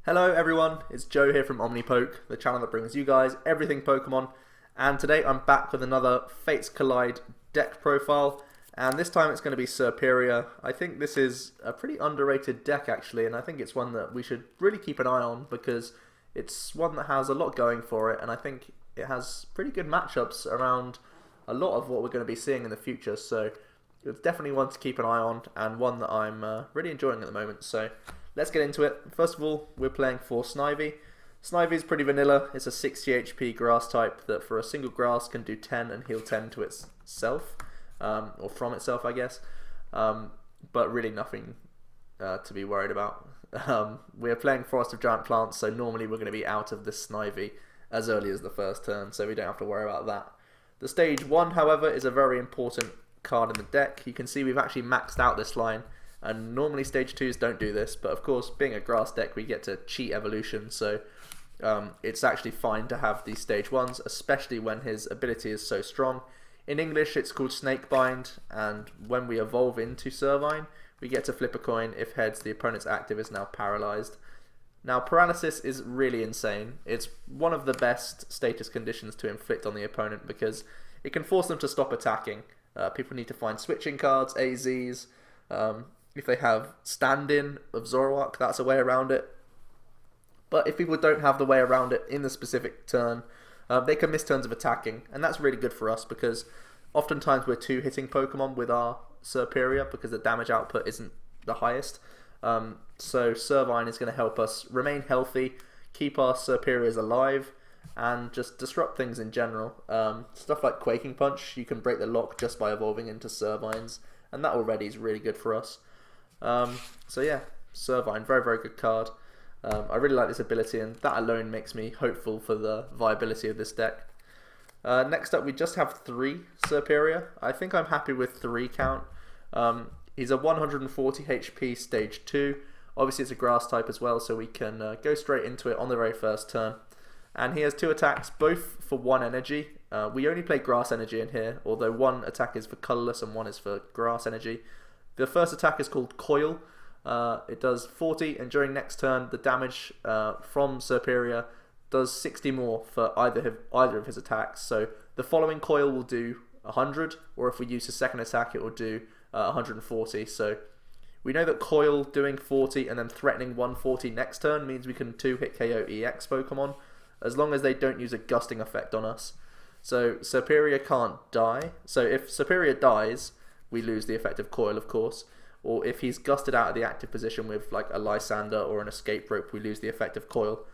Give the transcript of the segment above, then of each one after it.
Hello everyone, it's Joe here from OmniPoke, the channel that brings you guys everything Pokemon, and today I'm back with another Fates Collide deck profile, and this time it's going to be Serperior. I think this is a pretty underrated deck actually, and I think it's one that we should really keep an eye on because it's one that has a lot going for it, and I think it has pretty good matchups around a lot of what we're going to be seeing in the future, so it's definitely one to keep an eye on, and one that I'm really enjoying at the moment, so let's get into it. First of all, we're playing for Snivy. Snivy is pretty vanilla. It's a 60 HP grass type that for a single grass can do 10 and heal 10 to itself, or from itself I guess, but really nothing to be worried about. We're playing Forest of Giant Plants, so normally we're going to be out of this Snivy as early as the first turn, so we don't have to worry about that. The stage 1, however, is a very important card in the deck. You can see we've actually maxed out this line, and normally stage 2s don't do this, but of course being a grass deck we get to cheat evolution, so it's actually fine to have these stage 1s, especially when his ability is so strong. In English it's called Snakebind, and when we evolve into Servine we get to flip a coin. If heads, the opponent's active is now paralyzed. Now paralysis is really insane. It's one of the best status conditions to inflict on the opponent because it can force them to stop attacking. People need to find switching cards, AZs. If they have stand-in of Zoroark, that's a way around it. But if people don't have the way around it in the specific turn, they can miss turns of attacking, and that's really good for us because oftentimes we're two-hitting Pokemon with our Serperior because the damage output isn't the highest. So Servine is going to help us remain healthy, keep our Serperiors alive, and just disrupt things in general. Stuff like Quaking Punch, you can break the lock just by evolving into Servines, and that already is really good for us. So yeah, Servine, very very good card. I really like this ability, and that alone makes me hopeful for the viability of this deck. Next up we just have 3 Serperior. I think I'm happy with 3 count. He's a 140 HP stage 2. Obviously it's a grass type as well, so we can go straight into it on the very first turn. And he has 2 attacks, both for 1 energy. We only play grass energy in here, although 1 attack is for colorless and 1 is for grass energy. The first attack is called Coil. It does 40, and during next turn the damage from Serperior does 60 more for either of his attacks. So the following Coil will do 100, or if we use his second attack it will do 140. So we know that Coil doing 40 and then threatening 140 next turn means we can 2-hit KO EX Pokemon, as long as they don't use a gusting effect on us. So Serperior can't die. So if Serperior dies, we lose the effect of Coil, of course. Or if he's gusted out of the active position with like a Lysandre or an escape rope, we lose the effect of Coil.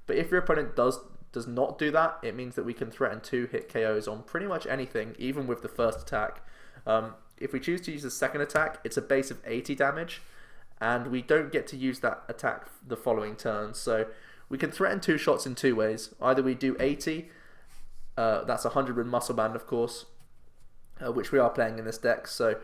But if your opponent does not do that, it means that we can threaten 2-hit KOs on pretty much anything, even with the first attack. If we choose to use the second attack, it's a base of 80 damage, and we don't get to use that attack the following turn. So we can threaten 2 shots in 2 ways. Either we do 80, that's 100 with Muscle Band of course, which we are playing in this deck, so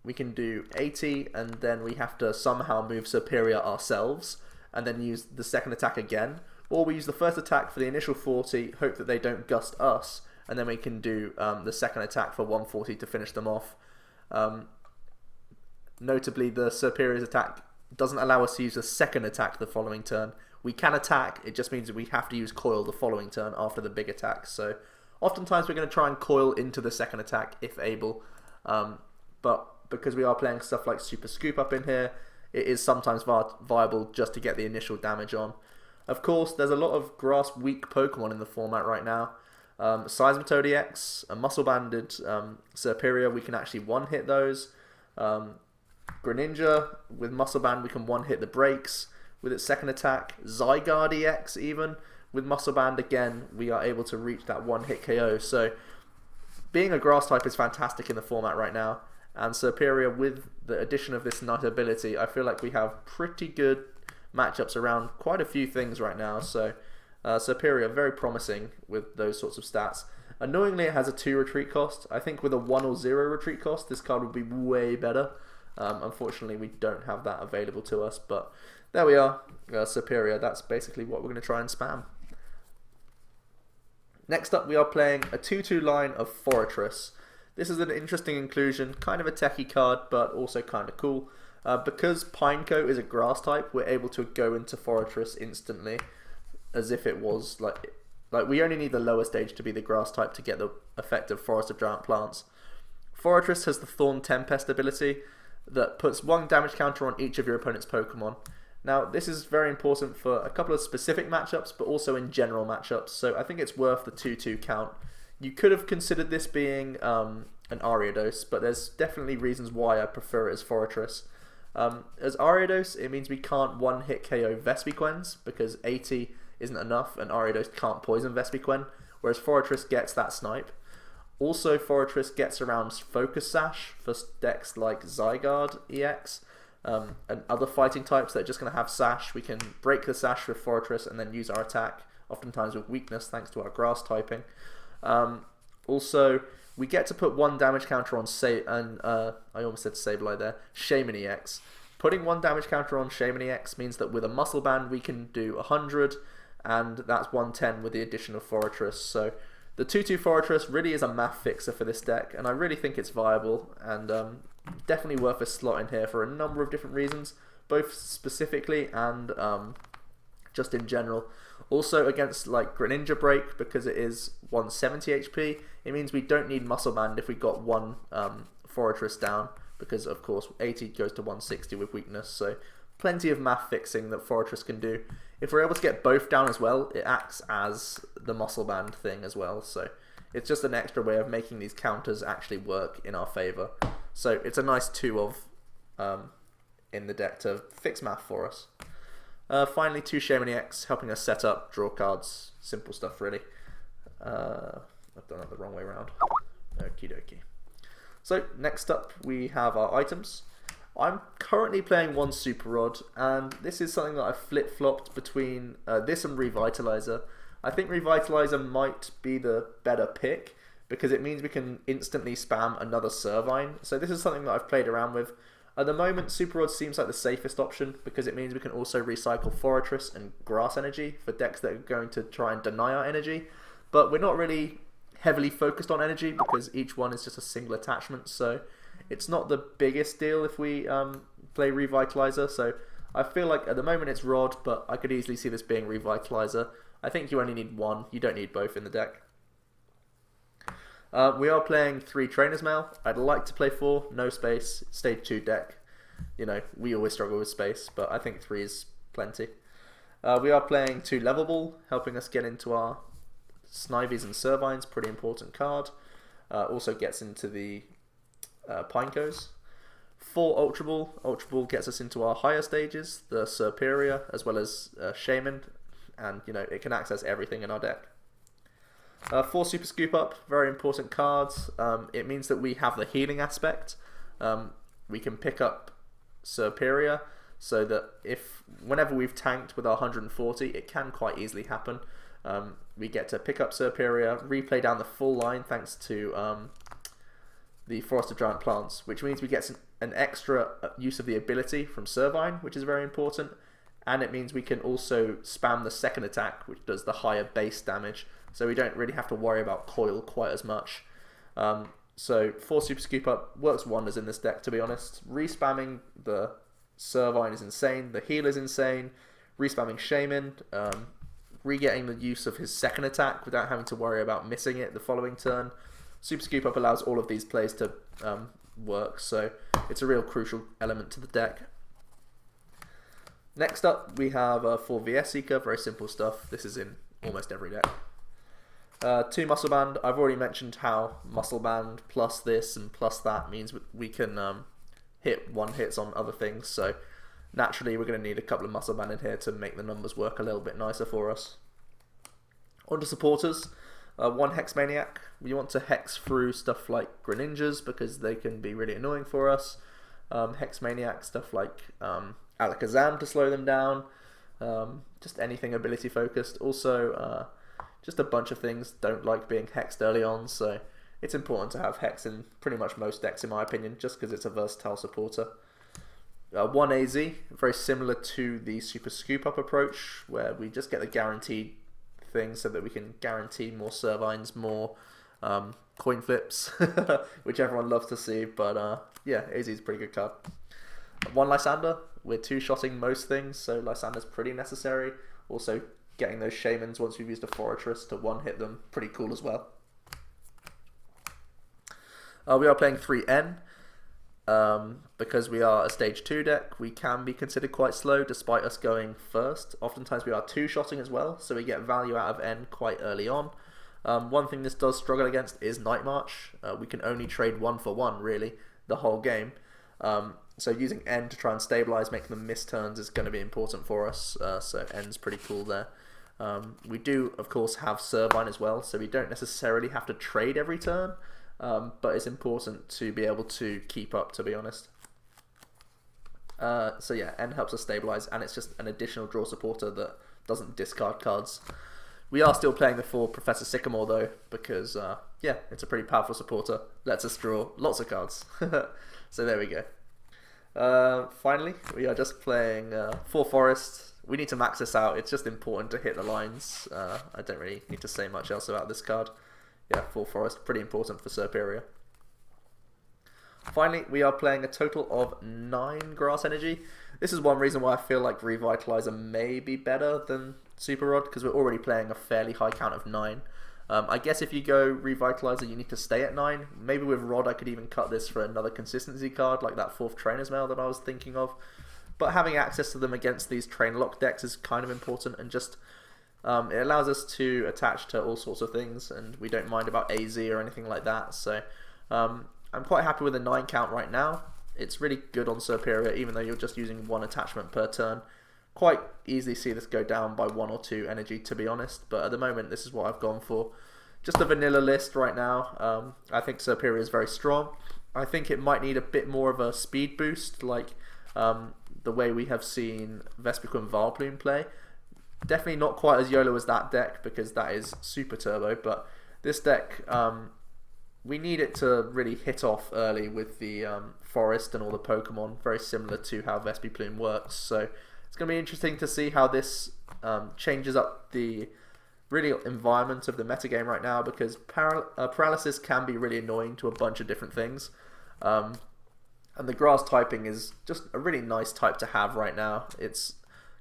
we can do 80 and then we have to somehow move Serperior ourselves and then use the second attack again, or we use the first attack for the initial 40, hope that they don't gust us, and then we can do the second attack for 140 to finish them off. Notably, the Serperior's attack doesn't allow us to use the second attack the following turn. We can attack, it just means that we have to use Coil the following turn after the big attack. So oftentimes we're going to try and Coil into the second attack if able, but because we are playing stuff like Super Scoop up in here, it is sometimes viable just to get the initial damage on. Of course, there's a lot of grass weak Pokemon in the format right now. Seismitoad EX, a Muscle Banded Serperior, we can actually one-hit those. Greninja, with Muscle Band we can one-hit the breaks with its second attack. Zygarde EX even, with Muscle Band again we are able to reach that one-hit KO. So being a grass type is fantastic in the format right now, and Serperior with the addition of this nice ability, I feel like we have pretty good matchups around quite a few things right now. So Serperior very promising with those sorts of stats. Annoyingly it has a 2 retreat cost. I think with a 1 or 0 retreat cost this card would be way better. Unfortunately we don't have that available to us, but there we are. Serperior, that's basically what we're going to try and spam. Next up we are playing a 2-2 line of Forretress. This is an interesting inclusion, kind of a techie card but also kind of cool. Because Pineco is a grass type, we're able to go into Forretress instantly, as if it was like we only need the lower stage to be the grass type to get the effect of Forest of Giant Plants. Forretress has the Thorn Tempest ability that puts 1 damage counter on each of your opponent's Pokemon. Now, this is very important for a couple of specific matchups, but also in general matchups, so I think it's worth the 2-2 count. You could have considered this being an Ariados, but there's definitely reasons why I prefer it as Forretress. As Ariados, it means we can't one-hit KO Vespiquen, because 80 isn't enough, and Ariados can't poison Vespiquen, whereas Forretress gets that snipe. Also, Forretress gets around Focus Sash for decks like Zygarde EX, and other fighting types that are just going to have Sash. We can break the Sash with Forretress and then use our attack, oftentimes with weakness thanks to our grass typing. Also, we get to put 1 damage counter on I almost said Sableye there, Shaymin EX. Putting 1 damage counter on Shaymin EX means that with a Muscle Band we can do 100, and that's 110 with the addition of Forretress. So the 2-2 Forretress really is a math fixer for this deck, and I really think it's viable, and definitely worth a slot in here for a number of different reasons, both specifically and just in general. Also against like Greninja Break, because it is 170 HP, it means we don't need Muscle Band if we got 1 Forretress down, because of course 80 goes to 160 with weakness, so plenty of math fixing that Forretress can do. If we're able to get both down as well, it acts as the Muscle Band thing as well, so it's just an extra way of making these counters actually work in our favour. So it's a nice 2 of in the deck to fix math for us. Finally, 2 Shaymin EX, helping us set up, draw cards, simple stuff really. I've done it the wrong way around. Okie dokie. So next up we have our items. I'm currently playing 1 Super Rod, and this is something that I've flip-flopped between this and Revitalizer. I think Revitalizer might be the better pick, because it means we can instantly spam another Servine. So this is something that I've played around with. At the moment, Super Rod seems like the safest option, because it means we can also recycle Forretress and Grass Energy for decks that are going to try and deny our energy. But we're not really heavily focused on energy, because each one is just a single attachment, so it's not the biggest deal if we play Revitalizer. So I feel like at the moment it's Rod, but I could easily see this being Revitalizer. I think you only need 1, you don't need both in the deck. We are playing 3 Trainer's Mail. I'd like to play 4, no space, stage 2 deck. You know, we always struggle with space, but I think 3 is plenty. We are playing 2 Level Ball, helping us get into our Snivies and Servines, pretty important card. Also gets into the Pinecos. 4 Ultra Ball. Ultra Ball gets us into our higher stages, the Serperior, as well as Shaymin, and you know, it can access everything in our deck. 4 Super Scoop Up, very important cards. It means that we have the healing aspect. We can pick up Serperior, so that whenever we've tanked with our 140, it can quite easily happen. We get to pick up Serperior, replay down the full line thanks to the Forest of Giant Plants, which means we get an extra use of the ability from Servine, which is very important, and it means we can also spam the second attack, which does the higher base damage, so we don't really have to worry about coil quite as much. So 4 Super Scoop Up works wonders in this deck, to be honest. Respamming the Servine is insane, the heal is insane, respamming Shaymin, re-getting the use of his second attack without having to worry about missing it the following turn. Super Scoop Up allows all of these plays to work, so it's a real crucial element to the deck. Next up we have 4 VS Seeker, very simple stuff. This is in almost every deck. 2 Muscle Band. I've already mentioned how Muscle Band plus this and plus that means we can hit 1-hits on other things, so naturally we're going to need a couple of Muscle Band in here to make the numbers work a little bit nicer for us. On to supporters. 1 Hex Maniac. We want to hex through stuff like Greninjas because they can be really annoying for us. Hex Maniac, stuff like Alakazam to slow them down. Just anything ability focused. Also, just a bunch of things don't like being hexed early on, so it's important to have hex in pretty much most decks in my opinion, just because it's a versatile supporter. 1 AZ, very similar to the Super Scoop Up approach, where we just get the guaranteed thing so that we can guarantee more Servines, more coin flips, which everyone loves to see, but yeah, AZ is a pretty good card. one Lysandre. We're two-shotting most things, so Lysandre's pretty necessary. Also, getting those Shaymins once we've used a Forretress to one-hit them, pretty cool as well. We are playing 3N. Because we are a stage 2 deck, we can be considered quite slow despite us going first. Oftentimes we are two-shotting as well, so we get value out of N quite early on. One thing this does struggle against is Night March. We can only trade 1-for-1 really the whole game. So using N to try and stabilize, make them miss turns is going to be important for us. So N's pretty cool there. We do of course have Servine as well, so we don't necessarily have to trade every turn. But it's important to be able to keep up, to be honest. So yeah, N helps us stabilize, and it's just an additional draw supporter that doesn't discard cards. We are still playing the full Professor Sycamore though, because yeah, it's a pretty powerful supporter. Lets us draw lots of cards. So there we go. Finally, we are just playing 4 Forest. We need to max this out. It's just important to hit the lines. I don't really need to say much else about this card. Yeah, 4 Forest, pretty important for Serperior. Finally, we are playing a total of 9 Grass Energy. This is one reason why I feel like Revitalizer may be better than Super Rod, because we're already playing a fairly high count of 9. I guess if you go Revitalizer, you need to stay at 9. Maybe with Rod, I could even cut this for another consistency card, like that 4th Trainer's Mail that I was thinking of. But having access to them against these Train Lock decks is kind of important, and just it allows us to attach to all sorts of things, and we don't mind about AZ or anything like that. So I'm quite happy with the 9 count right now. It's really good on Serperior, even though you're just using 1 attachment per turn. Quite easily see this go down by 1 or 2 energy, to be honest, but at the moment this is what I've gone for. Just a vanilla list right now. I think Serperior is very strong. I think it might need a bit more of a speed boost, like the way we have seen Vespiquen Vileplume play. Definitely not quite as YOLO as that deck, because that is super turbo, but this deck, we need it to really hit off early with the Forest and all the Pokemon, very similar to how Vespiquen works. So it's going to be interesting to see how this changes up the really environment of the metagame right now, because Paralysis can be really annoying to a bunch of different things. And the Grass typing is just a really nice type to have right now. It's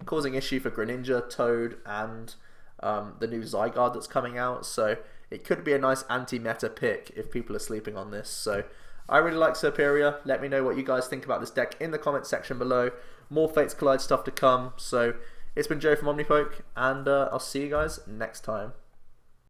causing issue for Greninja, Toad, and the new Zygarde that's coming out, so it could be a nice anti-meta pick if people are sleeping on this. So I really like Serperior. Let me know what you guys think about this deck in the comments section below. More Fates Collide stuff to come. So it's been Joe from OmniPoke, and I'll see you guys next time.